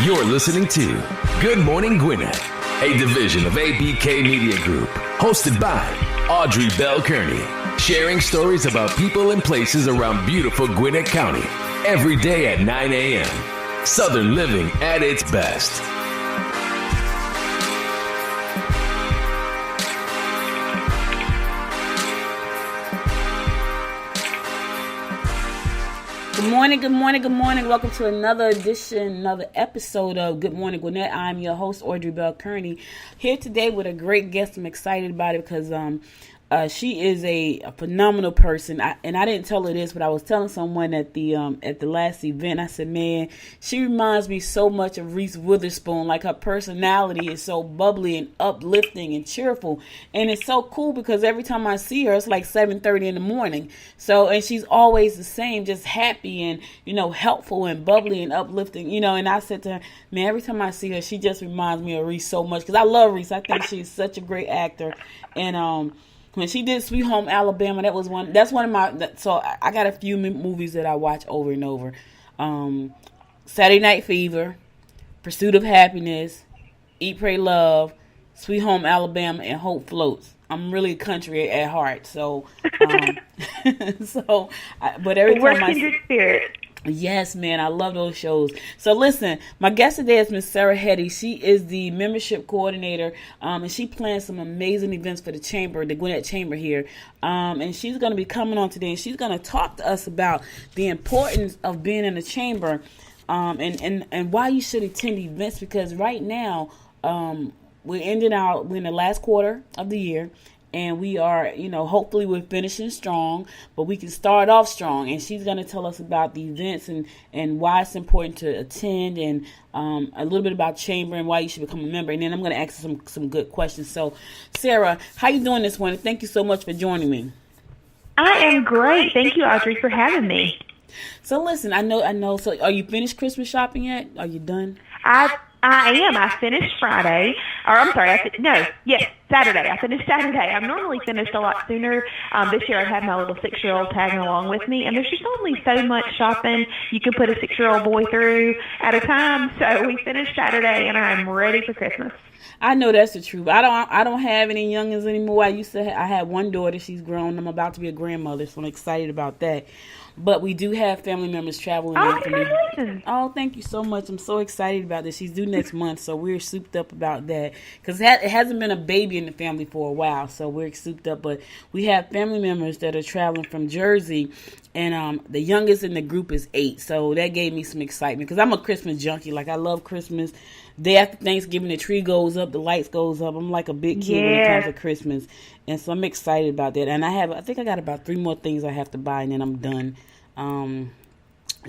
You're listening to Good Morning Gwinnett, a division of ABK Media Group, hosted by Audrey Bell Kearney, sharing stories about people and places around beautiful Gwinnett County every day at 9 a.m. Southern living at its best. Good morning, good morning, good morning. Welcome to another edition, another episode of Good Morning Gwinnett. I'm your host, Audrey Bell Kearney, here today with a great guest. I'm excited about it because she is a phenomenal person. I didn't tell her this, but I was telling someone at the last event. I said, man, she reminds me so much of Reese Witherspoon. Like, her personality is so bubbly and uplifting and cheerful, and it's so cool because every time I see her, it's like 7:30 in the morning. So, and she's always the same, just happy and helpful and bubbly and uplifting. And I said to her, man, every time I see her, she just reminds me of Reese so much because I love Reese. I think she's such a great actor, and when she did Sweet Home Alabama, that's one of my, so I got a few movies that I watch over and over. Saturday Night Fever, Pursuit of Happiness, Eat, Pray, Love, Sweet Home Alabama, and Hope Floats. I'm really country at heart, so, but every time I your spirit. Yes, man, I love those shows. So listen, my guest today is Miss Sarah Hetty. She is the membership coordinator, and she plans some amazing events for the chamber, the Gwinnett Chamber here. And she's going to be coming on today, and she's going to talk to us about the importance of being in the chamber, and why you should attend events. Because right now, we're in the last quarter of the year. And we are, hopefully we're finishing strong, but we can start off strong. And she's going to tell us about the events and why it's important to attend, and a little bit about chamber and why you should become a member. And then I'm going to ask some good questions. So, Sarah, how you doing this morning? Thank you so much for joining me. I am great. Thank you, Audrey, for having me. So, listen, I know. So, are you finished Christmas shopping yet? Are you done? I am. I finished Friday. Or I'm sorry. Saturday. I finished Saturday. I'm normally finished a lot sooner. This year I've had my little 6-year-old tagging along with me, and there's just only so much shopping you can put a 6-year-old boy through at a time. So we finished Saturday, and I'm ready for Christmas. I know that's the truth. I don't have any youngins anymore. I had one daughter. She's grown. I'm about to be a grandmother, so I'm excited about that. But we do have family members traveling in for me. Oh, thank you so much. I'm so excited about this. She's due next month, so we're souped up about that. Because it hasn't been a baby in the family for a while, so we're souped up. But we have family members that are traveling from Jersey, and the youngest in the group is 8. So that gave me some excitement because I'm a Christmas junkie. Like, I love Christmas. Day after Thanksgiving, the tree goes up, the lights goes up. I'm like a big kid when it comes to Christmas. And so I'm excited about that. And I think I got about 3 more things I have to buy, and then I'm done.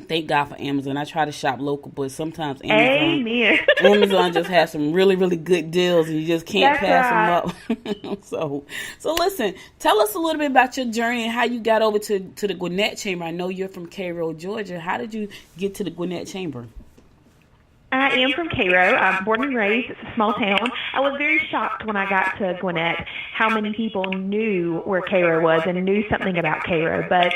Thank God for Amazon. I try to shop local, but sometimes Amazon just has some really, really good deals, and you just can't pass them up. So listen, tell us a little bit about your journey and how you got over to the Gwinnett Chamber. I know you're from Cairo, Georgia. How did you get to the Gwinnett Chamber? I am from Cairo. I'm born and raised. It's a small town. I was very shocked when I got to Gwinnett how many people knew where Cairo was and knew something about Cairo. But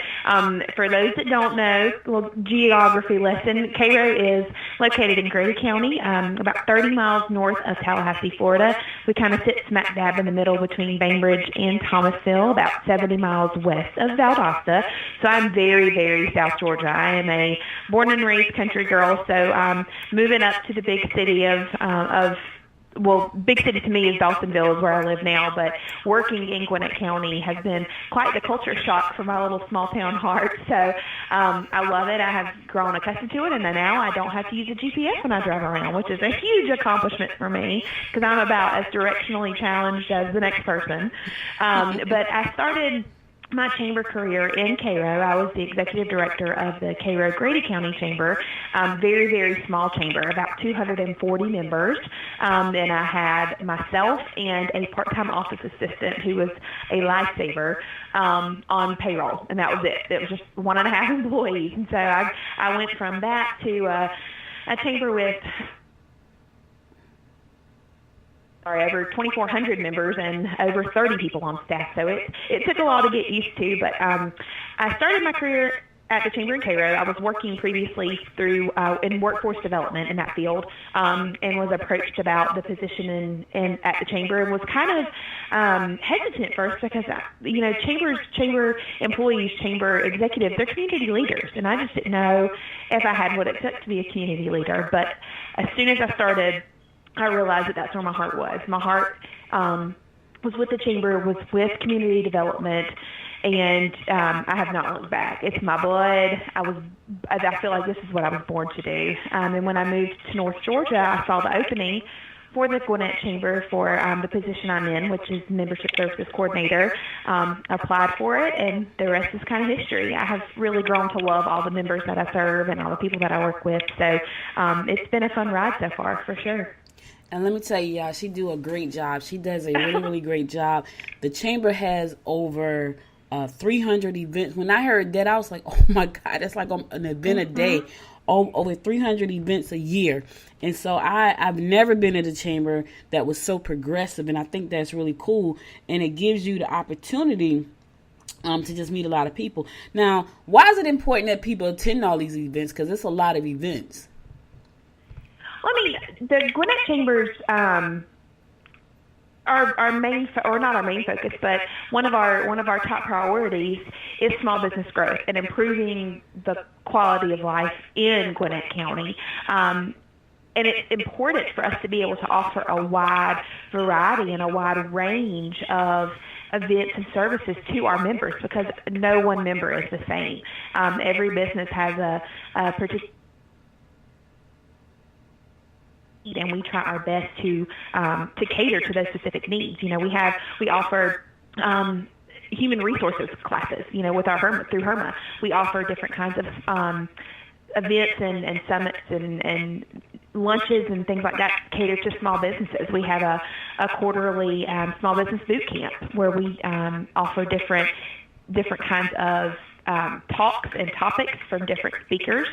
for those that don't know, little geography lesson, Cairo is located in Grady County, about 30 miles north of Tallahassee, Florida. We kind of sit smack dab in the middle between Bainbridge and Thomasville, about 70 miles west of Valdosta. So I'm very, very South Georgia. I am a born and raised country girl, so moving up to the big city big city to me is Dawsonville is where I live now, but working in Gwinnett County has been quite the culture shock for my little small town heart. So I love it. I have grown accustomed to it, and now I don't have to use a GPS when I drive around, which is a huge accomplishment for me because I'm about as directionally challenged as the next person. But I started my chamber career in Cairo. I was the executive director of the Cairo Grady County Chamber, very, very small chamber, about 240 members. And I had myself and a part-time office assistant who was a lifesaver on payroll, and that was it. It was just 1.5 employees. And so I went from that to a chamber with over 2,400 members and over 30 people on staff. So it took a while to get used to, but I started my career at the Chamber in Cairo. I was working previously through in workforce development in that field, and was approached about the position in at the Chamber, and was kind of hesitant at first because Chamber employees, Chamber executives, they're community leaders, and I just didn't know if I had what it took to be a community leader. But as soon as I started, I realized that that's where my heart was. My heart was with the Chamber, was with community development. And I have not looked back. It's my blood. I feel like this is what I was born to do. And when I moved to North Georgia, I saw the opening for the Gwinnett Chamber for the position I'm in, which is Membership Services Coordinator. Applied for it, and the rest is kind of history. I have really grown to love all the members that I serve and all the people that I work with. So it's been a fun ride so far, for sure. And let me tell you, y'all, she do a great job. She does a really, really great job. The Chamber has over 300 events. When I heard that, I was like, oh my God, that's like an event a day. Over 300 events a year. And so I've never been at a Chamber that was so progressive, and I think that's really cool. And it gives you the opportunity to just meet a lot of people. Now, why is it important that people attend all these events? Because it's a lot of events. Well, I mean, the Gwinnett Chambers, our main, or not our main focus, but one of our top priorities is small business growth and improving the quality of life in Gwinnett County. And it's important for us to be able to offer a wide variety and a wide range of events and services to our members, because no one member is the same. Every business has a particular, and we try our best to cater to those specific needs. We offer human resources classes. With our through HERMA, we offer different kinds of events and summits and lunches and things like that cater to small businesses. We have a quarterly small business boot camp where we offer different kinds of talks and topics from different speakers.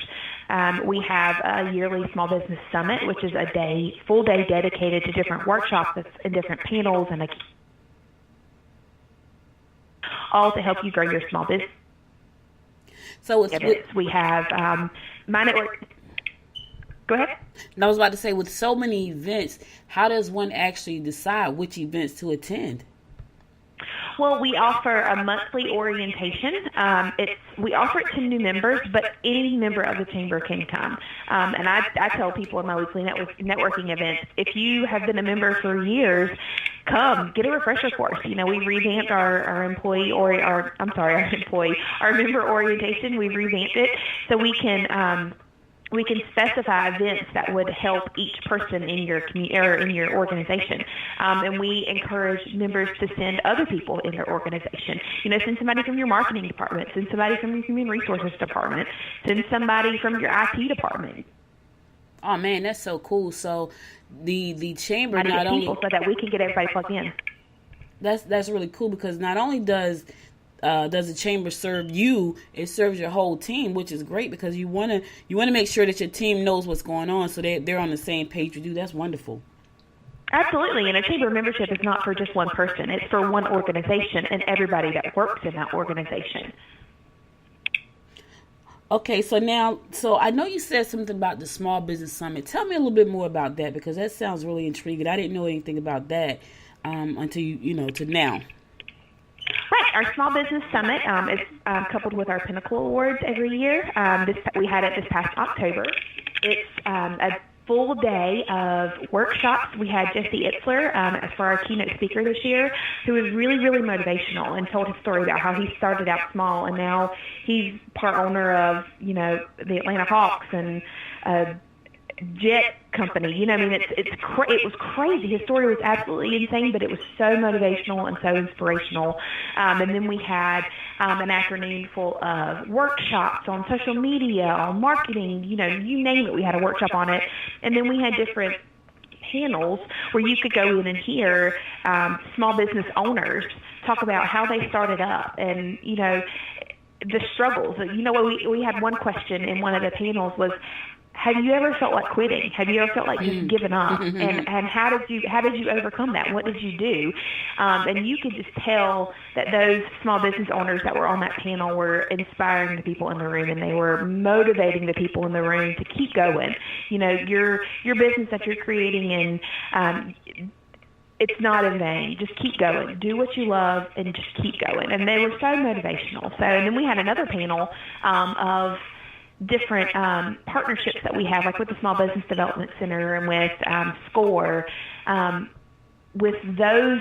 We have a yearly small business summit, which is a full day dedicated to different workshops and different panels, and all to help you grow your small business. So we have my network. Go ahead. And I was about to say, with so many events, how does one actually decide which events to attend? Well, we offer a monthly orientation. We offer it to new members, but any member of the Chamber can come. And I tell people in my weekly networking events, if you have been a member for years, come get a refresher course. We revamped our member orientation. We revamped it so we can specify events that would help each person in your community or in your organization. And we encourage members to send other people in their organization. Send somebody from your marketing department, send somebody from your human resources department, send somebody from your IT department. Oh man, that's so cool. So the Chamber not only, so that we can get everybody plugged in. That's really cool, because not only does the Chamber serve you, it serves your whole team, which is great, because you want to make sure that your team knows what's going on, so they're on the same page with you. That's wonderful. Absolutely, and a Chamber membership is not for just one person. It's for one organization and everybody that works in that organization. Okay, so I know you said something about the Small Business Summit. Tell me a little bit more about that, because that sounds really intriguing. I didn't know anything about that until to now. Right. Our Small Business Summit is coupled with our Pinnacle Awards every year. We had it this past October. It's a full day of workshops. We had Jesse Itzler as for our keynote speaker this year, who was really, really motivational and told his story about how he started out small and now he's part owner of, the Atlanta Hawks and jet company. It was crazy. His story was absolutely insane, but it was so motivational and so inspirational. And then we had an afternoon full of workshops on social media, on marketing, you name it. We had a workshop on it. And then we had different panels where you could go in and hear small business owners talk about how they started up and, the struggles. We had one question in one of the panels was, have you ever felt like quitting? Have you ever felt like just giving up? And how did you overcome that? What did you do? And you could just tell that those small business owners that were on that panel were inspiring the people in the room, and they were motivating the people in the room to keep going. You know, your business that you're creating, and it's not in vain. Just keep going. Do what you love and just keep going. And they were so motivational. So, and then we had another panel of different partnerships that we have, like with the Small Business Development Center and with SCORE, with those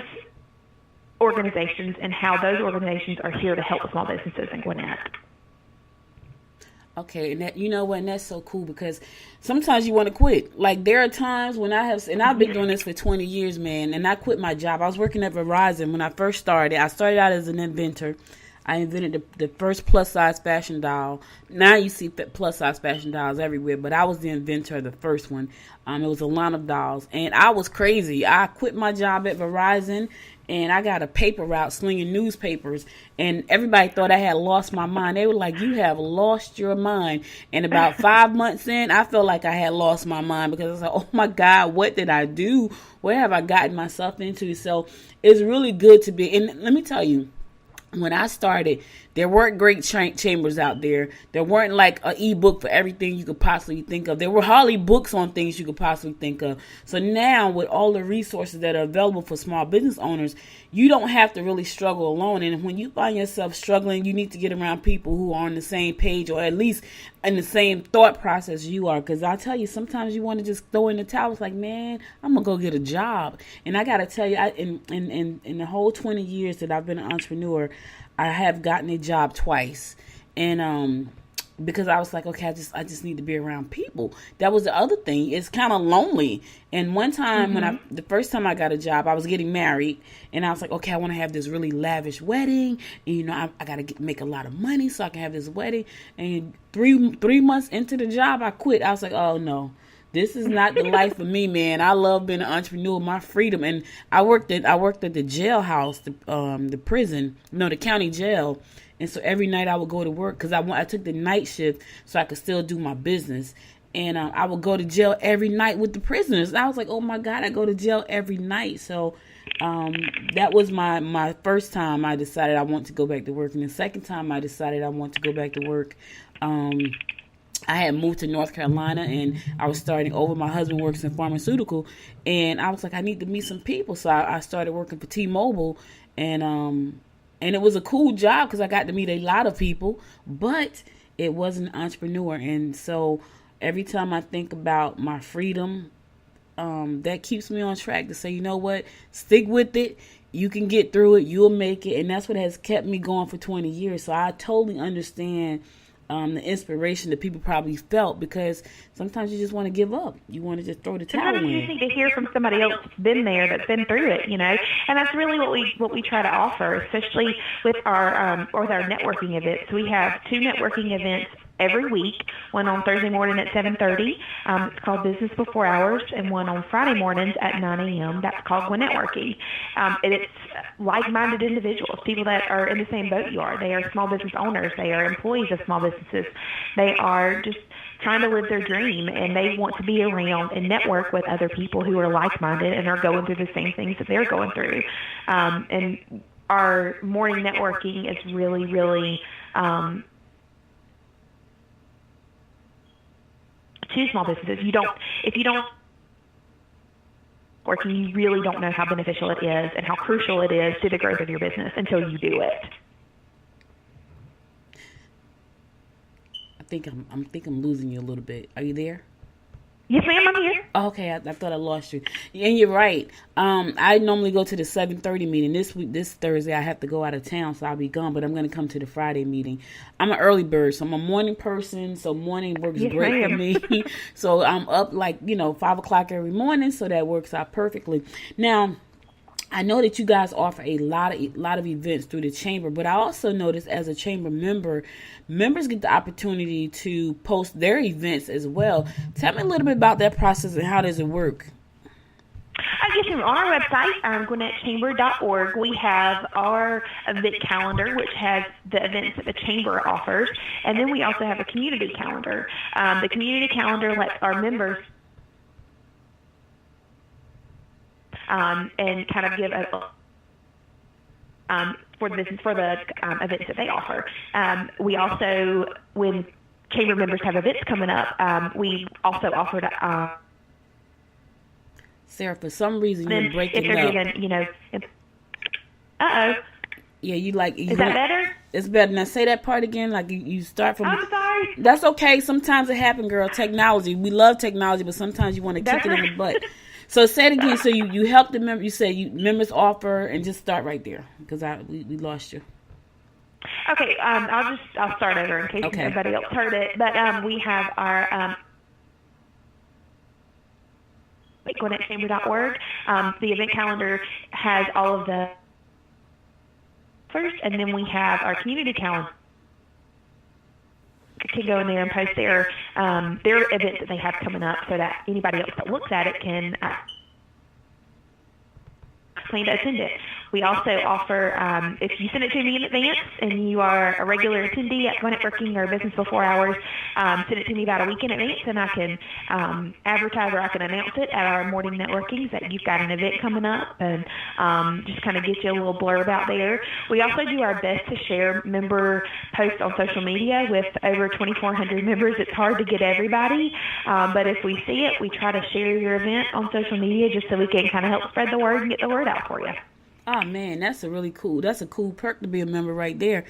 organizations and how those organizations are here to help small businesses in Gwinnett. Okay, and that, you know what, and that's so cool, because sometimes you want to quit. Like, there are times when I've been doing this for 20 years, man, and I quit my job. I was working at Verizon when I first started. I started out as an inventor. I invented the first plus-size fashion doll. Now you see plus-size fashion dolls everywhere, but I was the inventor of the first one. It was a line of dolls, and I was crazy. I quit my job at Verizon, and I got a paper route slinging newspapers, and everybody thought I had lost my mind. They were like, you have lost your mind. And about 5 months in, I felt like I had lost my mind, because I was like, oh my God, what did I do? Where have I gotten myself into? So it's really good to be, and let me tell you, when I started, there weren't great chambers out there. There weren't like an ebook for everything you could possibly think of. There were hardly books on things you could possibly think of. So now, with all the resources that are available for small business owners, you don't have to really struggle alone. And when you find yourself struggling, you need to get around people who are on the same page, or at least in the same thought process you are. Because I tell you, sometimes you want to just throw in the towel. It's like, man, I'm gonna go get a job. And I gotta tell you, in the whole 20 years that I've been an entrepreneur, I have gotten a job twice. And because I was like, okay, I just need to be around people. That was the other thing. It's kind of lonely. And one time the first time I got a job, I was getting married, and I was like, okay, I want to have this really lavish wedding. And, you know, I got to make a lot of money so I can have this wedding. And three months into the job, I quit. I was like, oh no, this is not the life for me, man. I love being an entrepreneur, my freedom. And I worked at the jailhouse, the county jail. And so every night I would go to work, because I took the night shift so I could still do my business. And I would go to jail every night with the prisoners. And I was like, oh my God, I go to jail every night. So that was my first time I decided I want to go back to work. And the second time I decided I want to go back to work, I had moved to North Carolina, and I was starting over. My husband works in pharmaceutical, and I was like, I need to meet some people. So I started working for T-Mobile, and it was a cool job because I got to meet a lot of people, but it wasn't an entrepreneur. And so every time I think about my freedom, that keeps me on track to say, you know what, stick with it. You can get through it. You'll make it. And that's what has kept me going for 20 years. So I totally understand the inspiration that people probably felt, because sometimes you just want to give up. You want to just throw the towel in. Sometimes you just need to hear from somebody else that's been there, that's been through it, you know. And that's really what we try to offer, especially with our networking events. We have 2 networking events every week, one on Thursday morning at 7:30. It's called Business Before Hours, and one on Friday mornings at 9 a.m. That's called Gwinnett Networking. And it's like-minded individuals, people that are in the same boat you are. They are small business owners. They are employees of small businesses. They are just trying to live their dream, and they want to be around and network with other people who are like-minded and are going through the same things that they're going through. And our morning networking is really, really to small businesses. If you don't working, you really don't know how beneficial it is and how crucial it is to the growth of your business until you do it. I think I'm losing you a little bit. Are you there? Yes, ma'am, I'm here. Okay, I thought I lost you. And you're right. I normally go to the 7:30 meeting. This Thursday, I have to go out of town, so I'll be gone. But I'm going to come to the Friday meeting. I'm an early bird, so I'm a morning person. So morning works great for me. So I'm up 5 o'clock every morning. So that works out perfectly. Now, I know that you guys offer a lot of events through the chamber, but I also noticed as a chamber member, members get the opportunity to post their events as well. Tell me a little bit about that process and how does it work? Yes, On our website, GwinnettChamber.org, we have our event calendar, which has the events that the Chamber offers. And then we also have a community calendar. The community calendar lets our members and kind of give for the business, for the events that they offer. We also, when Chamber members have events coming up, we also offer to... Sarah, for some reason you're breaking if they're up. given, Yeah, you like... Is that better? It's better. Now say that part again, like you start from... I'm sorry. That's okay. Sometimes it happens, girl. Technology. We love technology, but sometimes you want to kick it in the butt. So say it again. So you help the members. You say members offer, and just start right there because we lost you. Okay, I'll start over in case everybody else heard it. But we have our GwinnettChamber.org. The event calendar has all of the first, and then we have our community calendar. Can go in there and post their events that they have coming up, so that anybody else that looks at it can plan to attend it. We also offer, if you send it to me in advance and you are a regular attendee at Gwinnett Working or Business Before Hours, send it to me about a week in advance, and I can advertise or I can announce it at our morning networkings that you've got an event coming up, and just kind of get you a little blurb out there. We also do our best to share member posts on social media. With over 2,400 members, it's hard to get everybody, but if we see it, we try to share your event on social media just so we can kind of help spread the word and get the word out for you. Oh man, that's a cool perk to be a member right there.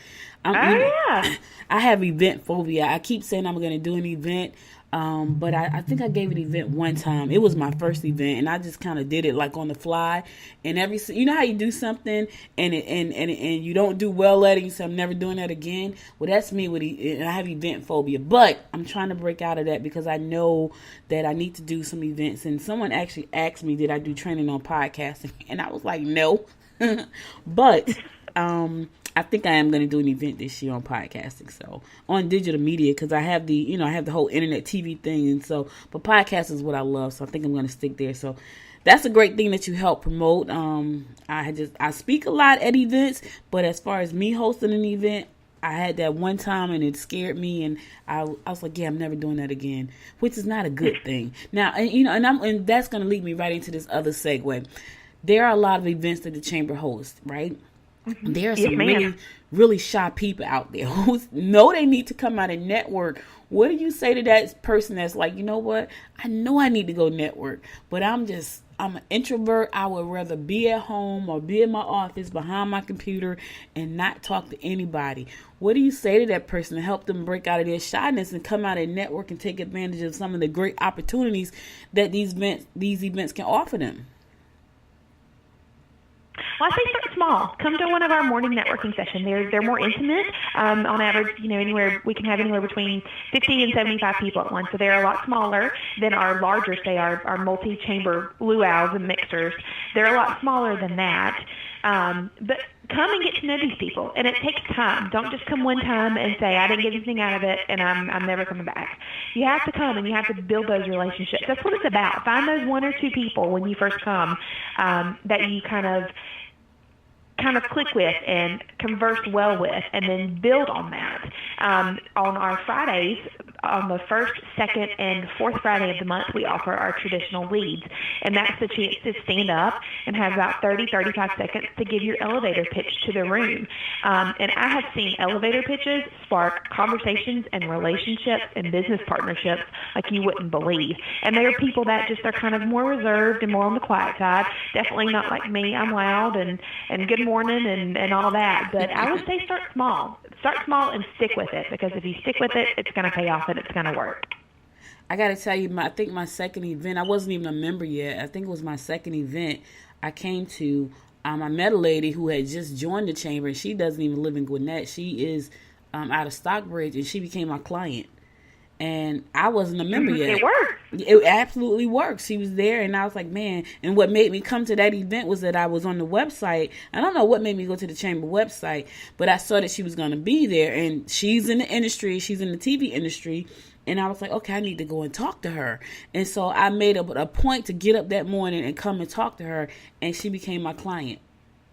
Yeah. I have event phobia. I keep saying I'm going to do an event, but I think I gave an event one time. It was my first event, and I just kind of did it like on the fly. And you know how you do something and you don't do well at it, you say I'm never doing that again. Well, that's me and I have event phobia, but I'm trying to break out of that because I know that I need to do some events. And someone actually asked me, did I do training on podcasting? And I was like, no. But I think I am going to do an event this year on podcasting, so on digital media, because I have the whole internet TV thing, and so, but podcast is what I love, so I think I'm going to stick there. So that's a great thing that you help promote. I speak a lot at events, but as far as me hosting an event, I had that one time and it scared me, and I was like, yeah, I'm never doing that again, which is not a good thing. Now, and that's going to lead me right into this other segue. There are a lot of events that the Chamber hosts, right? Mm-hmm. There are some really, really shy people out there who know they need to come out and network. What do you say to that person that's like, you know what? I know I need to go network, but I'm an introvert. I would rather be at home or be in my office behind my computer and not talk to anybody. What do you say to that person to help them break out of their shyness and come out and network and take advantage of some of the great opportunities that these events can offer them? Well, I say start small. Come to one of our morning networking sessions. They're more intimate. On average, we can have anywhere between 50 and 75 people at once. So they're a lot smaller than our larger, say, our multi-chamber luau's and mixers. They're a lot smaller than that. But come and get to know these people, and it takes time. Don't just come one time and say, I didn't get anything out of it, and I'm never coming back. You have to come, and you have to build those relationships. That's what it's about. Find those one or two people when you first come that you kind of click with and converse well with, and then build on that. On our Fridays, on the first, second, and fourth Friday of the month, we offer our traditional leads, and that's the chance to stand up and have about 30, 35 seconds to give your elevator pitch to the room. And I have seen elevator pitches spark conversations and relationships and business partnerships like you wouldn't believe. And there are people that just are kind of more reserved and more on the quiet side. Definitely not like me. I'm loud and good morning and all that. But I would say start small. Start small and stick with it, because if you stick with it, it's going to pay off and it's going to work. I got to tell you, I think my second event, I wasn't even a member yet. I think it was my second event I came to. I met a lady who had just joined the Chamber, and she doesn't even live in Gwinnett. She is out of Stockbridge, and she became my client. And I wasn't a member yet. It worked. It absolutely worked. She was there, and I was like, man. And what made me come to that event was that I was on the website. I don't know what made me go to the Chamber website, but I saw that she was going to be there. And she's in the industry. She's in the TV industry. And I was like, okay, I need to go and talk to her. And so I made a point to get up that morning and come and talk to her. And she became my client.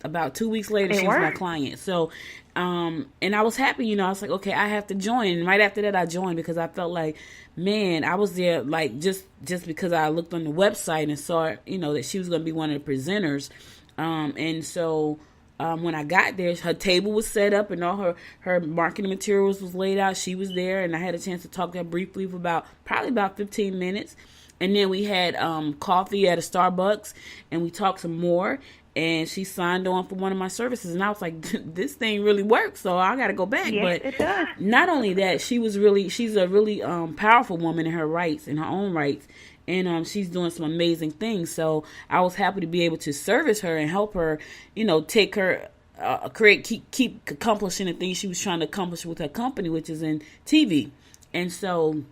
About 2 weeks later, she was my client. So, and I was happy, I was like, okay, I have to join. And right after that, I joined because I felt like, man, I was there like just because I looked on the website and saw, that she was going to be one of the presenters. And so when I got there, her table was set up and all her marketing materials was laid out. She was there, and I had a chance to talk to her briefly for probably about 15 minutes. And then we had coffee at a Starbucks, and we talked some more. And she signed on for one of my services, and I was like, "This thing really works, so I got to go back." Yes, but it does. Not only that, she's a really powerful woman in her rights, in her own rights, and she's doing some amazing things. So I was happy to be able to service her and help her, take her, keep accomplishing the things she was trying to accomplish with her company, which is in TV, and so.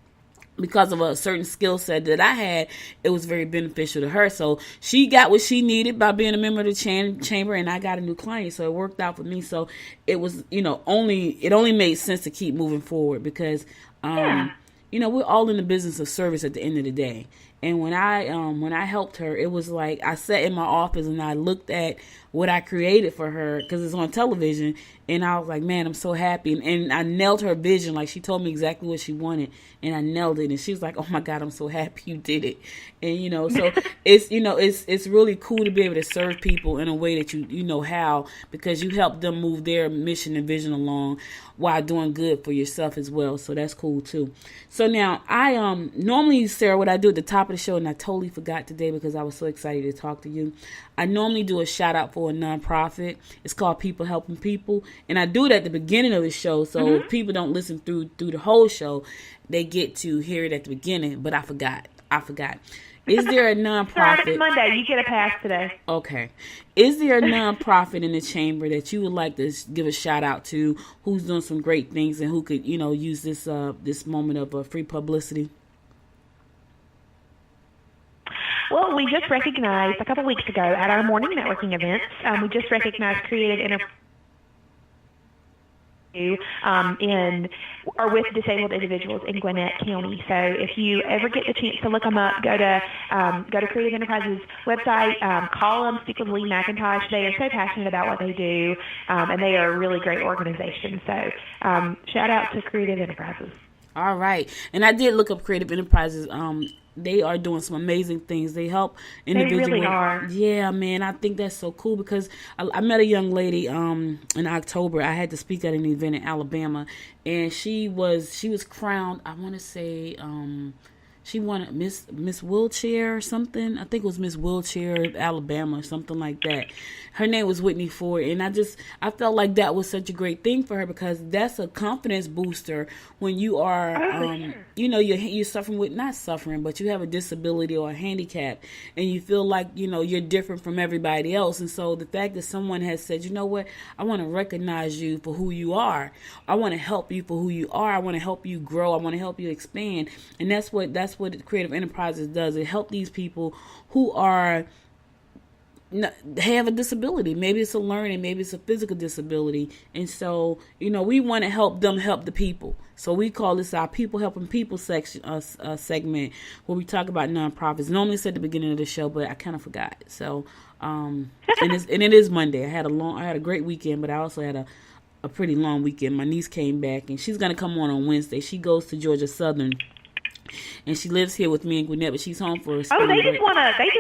Because of a certain skill set that I had, it was very beneficial to her. So she got what she needed by being a member of the chamber, and I got a new client. So it worked out for me. So it was, it only made sense to keep moving forward because, we're all in the business of service at the end of the day. And when I helped her, it was like I sat in my office and I looked at what I created for her because it's on television, and I was like, man, I'm so happy. And I nailed her vision. Like, she told me exactly what she wanted, and I nailed it. And she was like, oh my God, I'm so happy you did it. And so it's really cool to be able to serve people in a way that you know how, because you help them move their mission and vision along while doing good for yourself as well. So that's cool too. So now I normally, Sarah, what I do at the top of the show, and I totally forgot today because I was so excited to talk to you. I normally do a shout out for a nonprofit. It's called People Helping People, and I do it at the beginning of the show, so if people don't listen through the whole show, they get to hear it at the beginning. But I forgot. Is there a nonprofit? It's Monday. You get a pass today. Okay. Is there a nonprofit in the chamber that you would like to give a shout out to, who's doing some great things and who could, use this moment of free publicity? Well, we just recognized a couple weeks ago at our morning networking events, we just recognized Creative Enterprise with disabled individuals in Gwinnett County. So if you ever get the chance to look them up, go to Creative Enterprises website, call them, speak with Lee McIntosh. They are so passionate about what they do, and they are a really great organization. So shout out to Creative Enterprises. All right. And I did look up Creative Enterprises. They are doing some amazing things. They help individuals. They really are. Yeah, man. I think that's so cool because I met a young lady in October. I had to speak at an event in Alabama, and she was crowned, I want to say, she won Miss Wheelchair or something. I think it was Miss Wheelchair Alabama or something like that. Her name was Whitney Ford, and I felt like that was such a great thing for her because that's a confidence booster when you are, you're suffering with, not suffering, but you have a disability or a handicap, and you feel like, you're different from everybody else. And so the fact that someone has said, you know what, I want to recognize you for who you are. I want to help you for who you are. I want to help you grow. I want to help you expand. And that's what Creative Enterprises does. It helps these people who have a disability. Maybe it's a learning, maybe it's a physical disability. And so, we want to help them help the people. So we call this our People Helping People section, segment, where we talk about nonprofits. Normally it's at the beginning of the show, but I kind of forgot. So, and it is Monday. I had a great weekend, but I also had a pretty long weekend. My niece came back, and she's going to come on Wednesday. She goes to Georgia Southern. And she lives here with me in Gwinnett, but she's home for a spring break. They just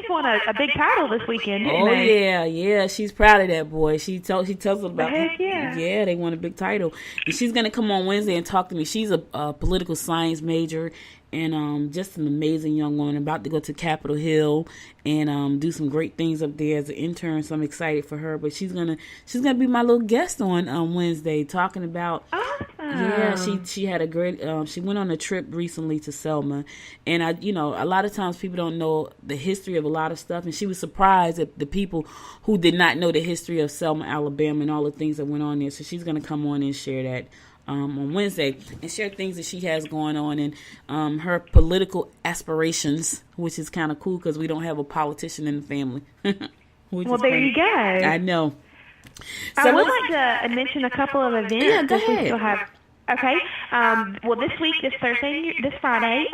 won a big title this weekend, didn't they? Yeah. She's proud of that, boy. She tells us about it. Heck yeah. Yeah, they won a big title. And she's going to come on Wednesday and talk to me. She's a political science major and just an amazing young woman, about to go to Capitol Hill and do some great things up there as an intern. So I'm excited for her. But she's gonna be my little guest on Wednesday, talking about. Awesome. Yeah, she had a great. She went on a trip recently to Selma, and a lot of times people don't know the history of a lot of stuff, and she was surprised at the people who did not know the history of Selma, Alabama, and all the things that went on there. So she's gonna come on and share that. On Wednesday, and share things that she has going on and her political aspirations, which is kind of cool because we don't have a politician in the family. Well, there you go. I know. I would like to mention a couple of events. Yeah, go ahead. We still have. Okay. Well, this week, this Thursday, this Friday,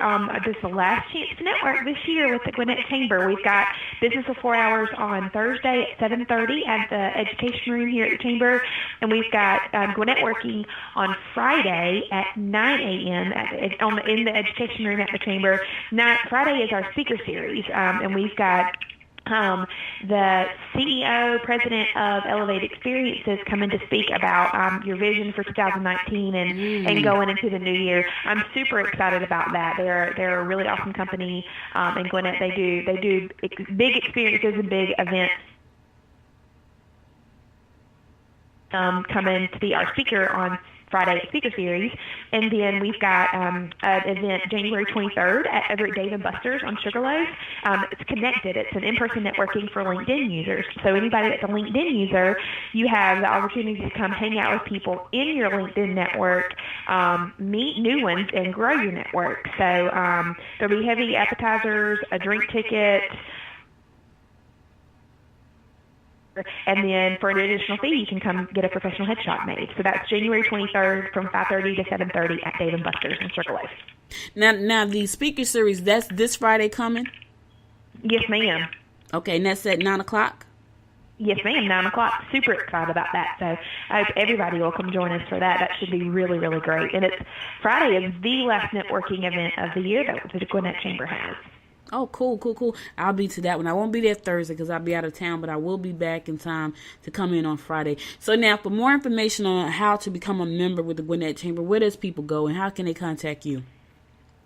this is the last chance to network this year with the Gwinnett Chamber. We've got Business of 4 Hours on Thursday at 7:30 at the Education Room here at the Chamber, and we've got Gwinnett Working on Friday at 9 a.m. In the Education Room at the Chamber. Friday is our speaker series, and we've got the CEO, president of Elevate Experiences, coming to speak about your vision for 2019 and going into the new year. I'm super excited about that. They're a really awesome company in Gwinnett. They do big experiences and big events. Coming to be our speaker on Friday speaker series, and then we've got an event January 23rd at Everett Dave & Buster's on Sugarloaf. It's connected. It's an in-person networking for LinkedIn users. So anybody that's a LinkedIn user, you have the opportunity to come hang out with people in your LinkedIn network, meet new ones, and grow your network. So there'll be heavy appetizers, a drink ticket, and then for an additional fee, you can come get a professional headshot made. So that's January 23rd from 5:30 to 7:30 at Dave & Buster's in Sugarloaf. Now the speaker series, that's this Friday coming? Yes, ma'am. Okay, and that's at 9 o'clock? Yes, ma'am, 9 o'clock. Super excited about that. So I hope everybody will come join us for that. That should be really, really great. And Friday is the last networking event of the year that the Gwinnett Chamber has. Oh, cool. I'll be to that one. I won't be there Thursday because I'll be out of town, but I will be back in time to come in on Friday. So now, for more information on how to become a member with the Gwinnett Chamber, where does people go and how can they contact you?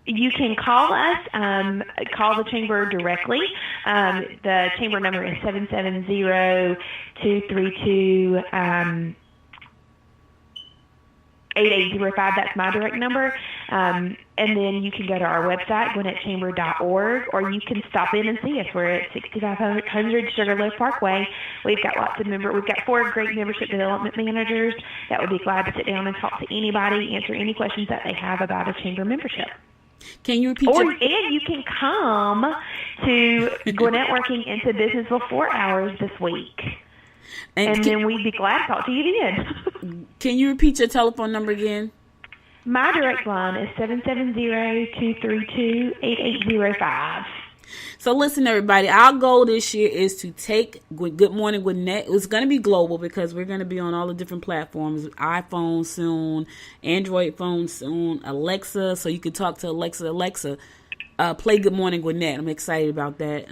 You can call us, call the Chamber directly. The Chamber number is 770-232 8805. That's my direct number. And then you can go to our website, gwinnettchamber.org, or you can stop in and see us. We're at 6500 Sugarloaf Parkway. We've got we've got 4 great membership development managers that would be glad to sit down and talk to anybody, answer any questions that they have about a chamber membership. Can you repeat? And you can come to Gwinnett Working into Business for 4 hours this week. And then we'd be glad to talk to you then. Can you repeat your telephone number again? My direct line is 770-232-8805. So listen, everybody, our goal this year is to take Good Morning Gwinnett. It's going to be global because we're going to be on all the different platforms, iPhone soon, Android phone soon, Alexa, so you can talk to Alexa, play Good Morning Gwinnett. I'm excited about that.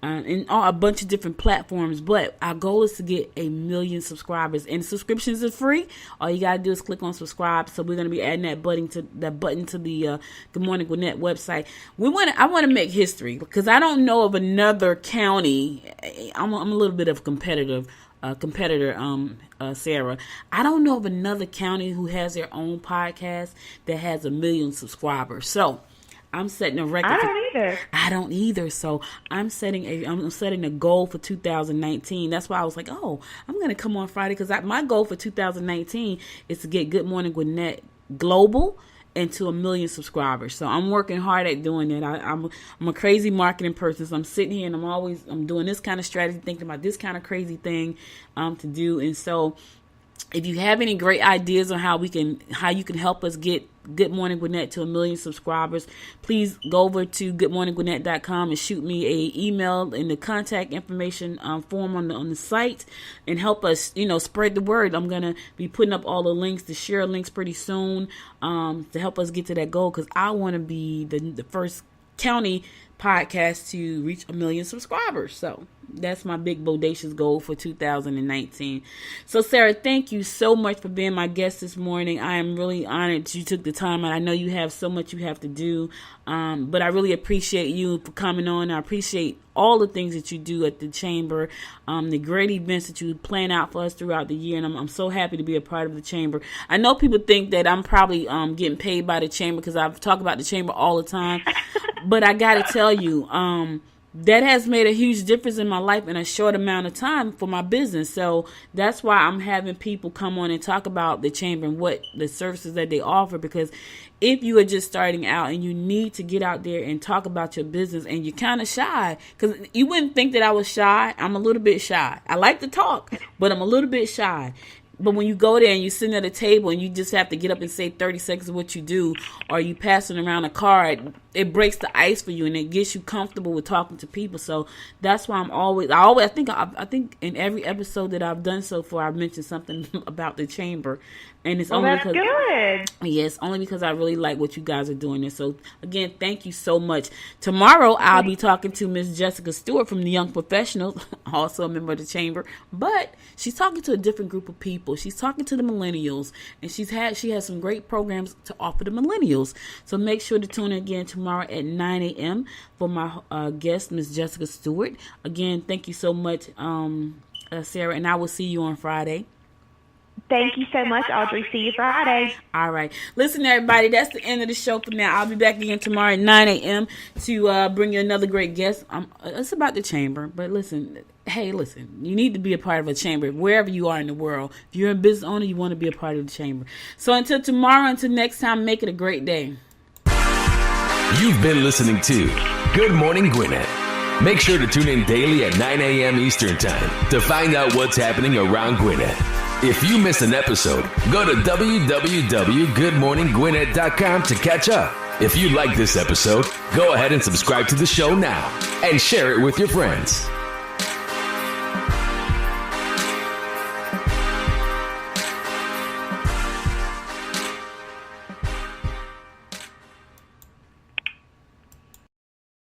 And a bunch of different platforms, but our goal is to get 1 million subscribers, and subscriptions are free. All you gotta do is click on subscribe. So we're gonna be adding that button to the Good Morning Gwinnett website. I want to make history because I don't know of another county. I'm a little bit of a competitor, Sarah. I don't know of another county who has their own podcast that has 1 million subscribers. So I'm setting a record. I don't either. So I'm setting a goal for 2019. That's why I was like, I'm going to come on Friday because my goal for 2019 is to get Good Morning Gwinnett global and to 1 million subscribers. So I'm working hard at doing it. I'm a crazy marketing person. So I'm sitting here and I'm doing this kind of strategy, thinking about this kind of crazy thing to do. And so if you have any great ideas on how you can help us get Good Morning Gwinnett to 1 million subscribers, please go over to goodmorninggwinnett.com and shoot me a email in the contact information form on the site and help us, spread the word. I'm going to be putting up all the links, the share links pretty soon to help us get to that goal because I want to be the first county podcast to reach 1 million subscribers. So that's my big bodacious goal for 2019. So Sarah, thank you so much for being my guest this morning. I am really honored that you took the time out. I know you have so much you have to do, but I really appreciate you for coming on. I appreciate all the things that you do at the Chamber, the great events that you plan out for us throughout the year, and I'm so happy to be a part of the Chamber. I know people think that I'm probably getting paid by the Chamber because I talk about the Chamber all the time, but I got to tell you, that has made a huge difference in my life in a short amount of time for my business. So that's why I'm having people come on and talk about the Chamber and what the services that they offer. Because if you are just starting out and you need to get out there and talk about your business and you're kind of shy, because you wouldn't think that I was shy. I'm a little bit shy. I like to talk, but I'm a little bit shy. But when you go there and you sit at a table and you just have to get up and say 30 seconds of what you do, or you passing around a card, it breaks the ice for you and it gets you comfortable with talking to people. So that's why I think in every episode that I've done so far, I've mentioned something about the chamber. And it's only because good. Yes, only because I really like what you guys are doing there. So again, thank you so much. Tomorrow I'll be talking to Miss Jessica Stewart from the Young Professionals, also a member of the chamber, but she's talking to a different group of people. She's talking to the millennials, and she has some great programs to offer the millennials. So make sure to tune in again tomorrow at 9 a.m. for my guest, Miss Jessica Stewart. Again, thank you so much, Sarah, and I will see you on Friday. Thank you so much, Audrey. See you Friday. All right. Listen, everybody, that's the end of the show for now. I'll be back again tomorrow at 9 a.m. to bring you another great guest. It's about the chamber, but listen, you need to be a part of a chamber wherever you are in the world. If you're a business owner, you want to be a part of the chamber. So until tomorrow, until next time, make it a great day. You've been listening to Good Morning Gwinnett. Make sure to tune in daily at 9 a.m. Eastern Time to find out what's happening around Gwinnett. If you missed an episode, go to www.goodmorninggwinnett.com to catch up. If you like this episode, go ahead and subscribe to the show now and share it with your friends.